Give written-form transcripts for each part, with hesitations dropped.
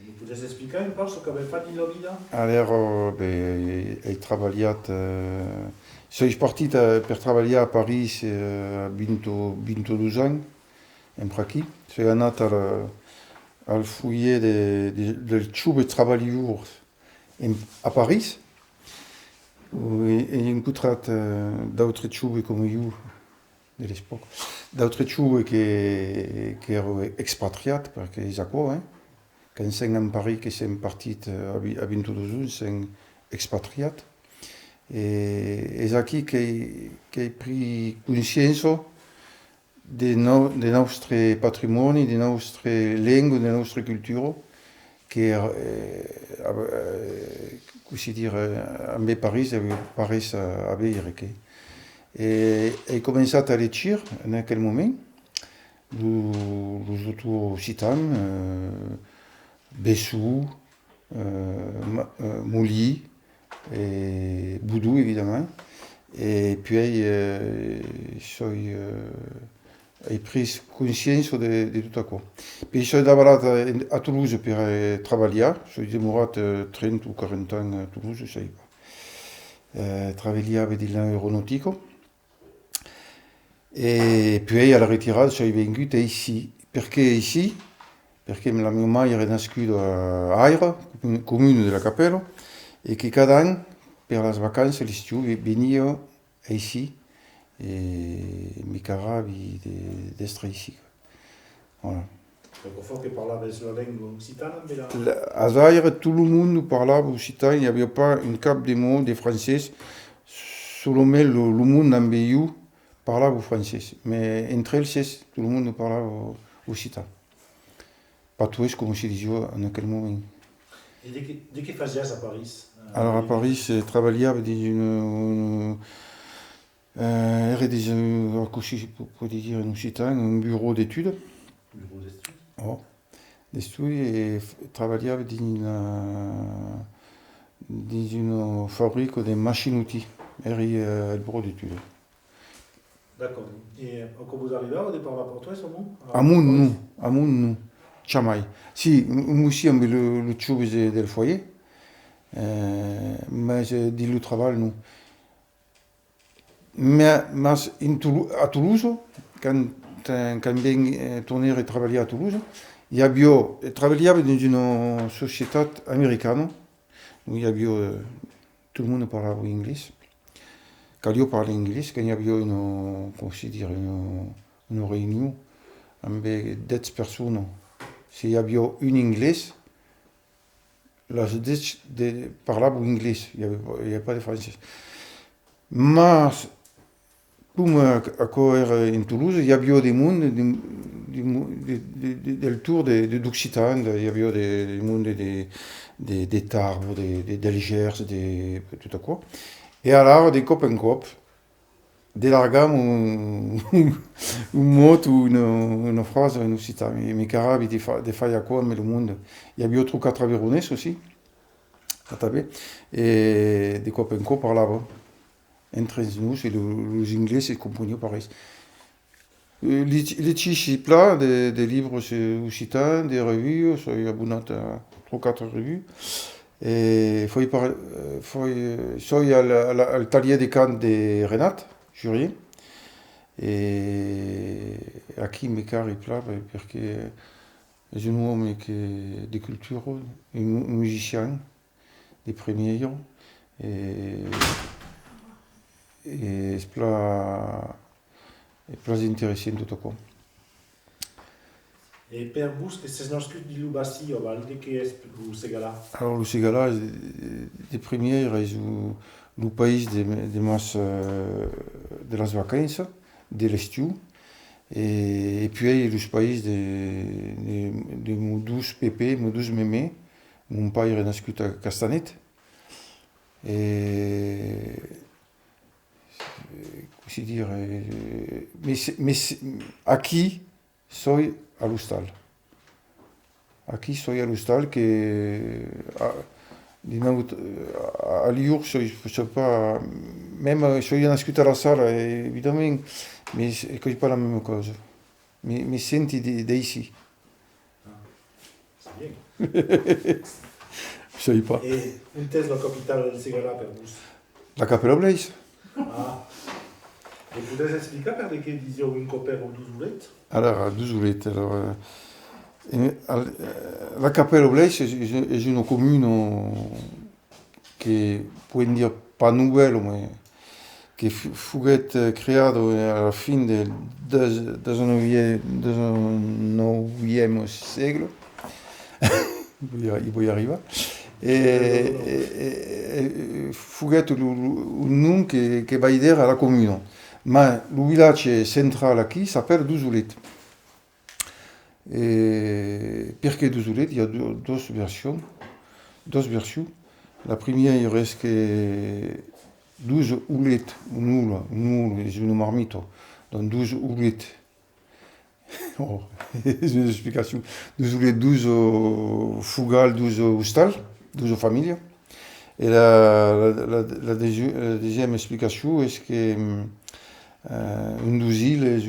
Mi potete spiegare un po' su come fa di la vita? Alors, he treballat... soy partit per treballar a París a 22 anys, sempre aquí. Soy anat al foyer del xub de treballadors a París. He encontrat d'autres xubes com eu de l'època. D'autres xubes que ero expatriat, perquè és aquò, Quand jsem en Paris, que jsem partit a 22 ans, jsem expatriat. Et és aquí que he pris consciència de nostre patrimoni, de nostra llengua, de nostra cultura, que così dire, a me París pareix a veure que. E he començat a llegir en aquell moment los autors occitans, Bessou, Mouly, et Boudou évidemment. Et puis j'ai pris conscience de tout ça. Puis je suis d'abord à Toulouse pour travailler. Je suis demeuré 30 ou 40 ans à Toulouse, je ne sais pas. Travailler avec l'aéronautique. Et puis à la retraite, je suis venu ici. Pourquoi ici? Perché la mia mamma era nascuta a Aira, comune della Capello, e che cada anno per le vacanze l'estiu veniva ici e mi caravi d'essere ici. Voilà. Donc au fond, que parlava la langue occitane, mais là... A Aira tout le monde parlava occitan, il n'y avait pas une cap de mots de français, seulement le monde en BU parlava français, mais entre elles, tout le monde parlava occitan. Patouès, comme je disais en aquel moment. Et de que fazias à Paris? Alors à Paris, je travaillais dans une... je peux dire en occitan, un bureau d'études. Bureau d'études. Oh, d'études et travaillais dans une fabrique de machines-outils. Le bureau d'études. D'accord. Et quand vous arrivez, au départ, là pour toi, c'est bon? À mon non. Jamais. Si, aussi avec le choubi del foyer, mais dit le travail, non. Mais à Toulouse, quand j'ai tourné et travaillé à Toulouse, il y avait travaillé dans une société américaine où il y avait tout le monde parlait anglais. Quand je parlais anglais, quand il y avait une réunion avec 10 personnes. S'il y avait une anglaise, la Dutch parlait anglais, il n'y avait pas de français. Mais, comme à en Toulouse, il y avait des mondes du tour d'Occitan, il y avait des mondes des Tarbes, des Gers, tout à quoi. Et alors, des copains delargam un mot ou une phrase en occitan. Mi caravi de fare a quoi, mais le monde. Il y avait autre quatre averonais aussi, et des copains parlaient entre nous, et les Anglais se comprenaient pareil. Les chichis plats, des livres occitans, des revues, il y a abonnat à 3-4 revues. Et soy al taller de cant de Renat, Jurier. Et aquí mi cari pla perché è un uomo che di cultura, un musicien di premier e è pla interessant tutto qua. Et per vous, que c'est nascut di Lubassi, on va dire que est vous segala. Alors le Segala, de premier, est le pays de las vacances, de l'estiu, et puis le pays de mon douce pépé, mon douce mémé, mon père est nascut à Castanet, et comment dire, mais aquí soy à l'hostal. Aquí soy à l'hostal que à Lyon, je sais pas, même soy nascut à la salle, évidemment, mais c'est pas la même chose. Mais senti d'ici. C'est bien. Je savais pas. Et où est la capitale del Segara per vous? La Capella Blaise. Ah. Et vous pouvez expliquer par que disait un copain au 12 boulettes? Alors, à Douzoulet. Alors, la Capella Blaise est une commune qui, pour dire pas nouvelle, mais qui fut créée à la fin du 19e siècle. Il va y arriver. Et fut un nom qui va aider à la commune. Mais le village central ici s'appelle Douzoulet. Et pourquoi Douzoulet? Il y a deux versions. La première, il reste que 12 houlettes, une marmite, donc 12 houlettes. Oh, c'est une explication. 12 houlettes, 12 fougales, 12 hostales, 12 familles. Et la deuxième explication est que une douzaine est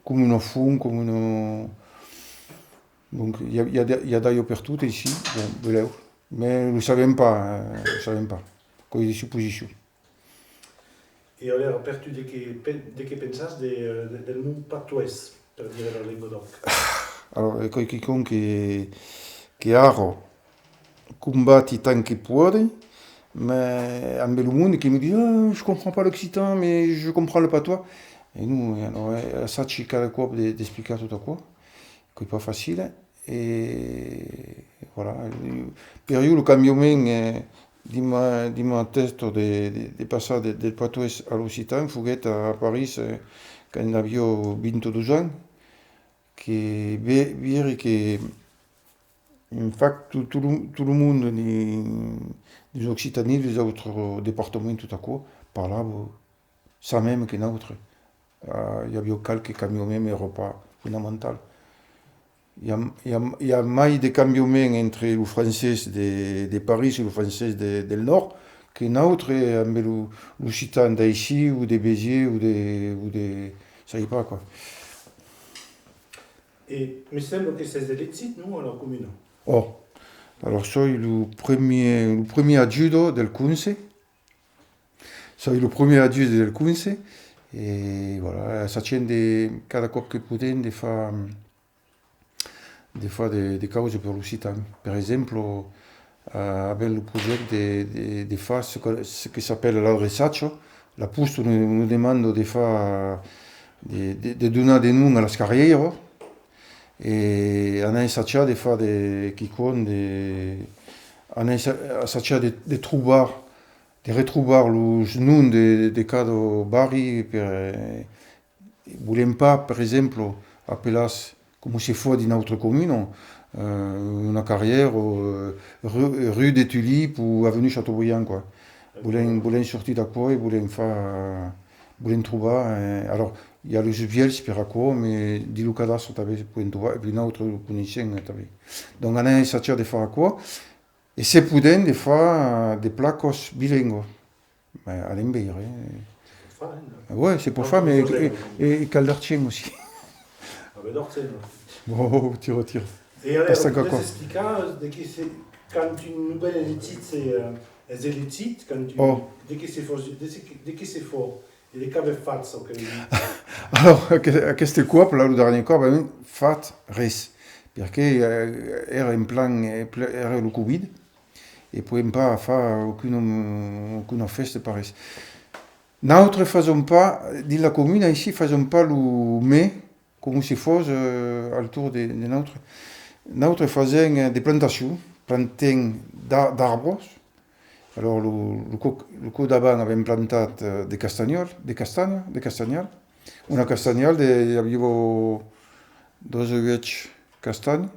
comme une fond, comme une. Donc il y a d'ailleurs partout ici, bon, mais nous ne savions pas, quoi des suppositions. Et alors, perdu de que pensas del mot patois, per dire la langue d'oc? Alors, quelqu'un qui a combattu tant qu'il peut, mais un bel monde qui me dit je comprends pas l'occitan, mais je comprends le patois. Et nous, ça, c'est cada cop d'expliquer tout à quoi, qui n'est pas facile. Et voilà. Per io, le cambiament d'un testo de passar del patois à l'occitan, fuguet à Paris quand j'avais 22 ans, qui veut que en fait tout le monde des Occitanies, des autres départements tout à coup, parlaient ça même que notre. Il y avait quelques cambiaments, mais pas fondamentaux. Il y a mai de cambiaments entre le français de Paris et le français du Nord que notre, avec l'occitan d'ici, ou de Béziers, ou de ça y est pas, quoi. Et il me semble que c'est de l'exit, nous, à la commune. Oh, alors soy le premier adjudo del Kunse. Soy le premier adjudo del Kunse. Et voilà, ça tient cada cop que podem de faire des causes pour l'Occitan. Par exemple, avec le projet de faire ce qui s'appelle l'adressage, la poste nous demande de faire de donner des noms à las carrières. Et on a essayé de faire on a essayé de trouver, de retrouver les noms de cada barri. Nous ne voulons pas, par exemple, appeler comme c'est fait dans notre commune, une carrière, rue des Tulipes ou avenue Chateaubriand, quoi. Nous voulons sortir d'accord et nous voulons trouver. Alors, il y a les viels, mais des locaux sont avec pour trouver, et puis d'autres connaissances avec. Donc, on a essayé de faire quoi? Et c'est possible de faire des plats bilingues. Mais à l'embire. Ouais, c'est pour ça, mais et caldartien aussi. Ah ben d'ortien. Bon, tu retires. Et alors, vous pouvez expliquer quand une nouvelle élite, c'est élite, dès que c'est fort, il est qu'avec fat, ça, alors, qu'est-ce que quoi, là, le dernier corps, ben, fat, res. Parce que era en plan, era le Covid, et ne pouvait pas faire aucune fête pareille. Nous ne faisons pas, dans la commune, ici, ne faisons pas le mai, comme si fosse autour de notre. Nous faisons des plantations d'arbres. Alors, le coup d'avant avait planté des castagnols. Una castagnol, il y avait 2 castagnes,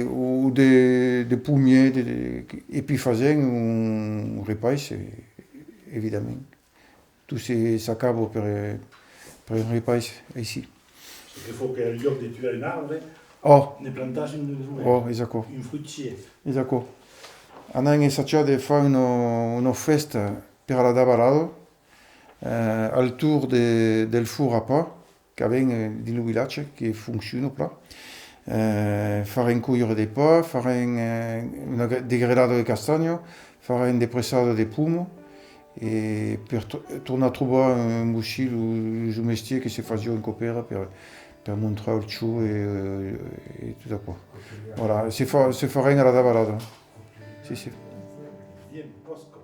ou des pommiers, et puis faisaient un repas, évidemment. Tout s'accable pour un repas ici. Il faut qu'à lieu de tuer un arbre, ne plantage un fruitier. Esatto. On a essayé de faire une fête per la Davarado, autour del four à pas, che avem di villaggio che funziona là. Fare un cogliere dei pa, fare un degradato di castagno, fare un depressato di pumo e per tornare a trovare un buscile o un mestiere che si faceva in copera per mostrare il ciù e tutto qua. Voilà, si fa rien alla davalata. Sì, sì. Bien, Bosco.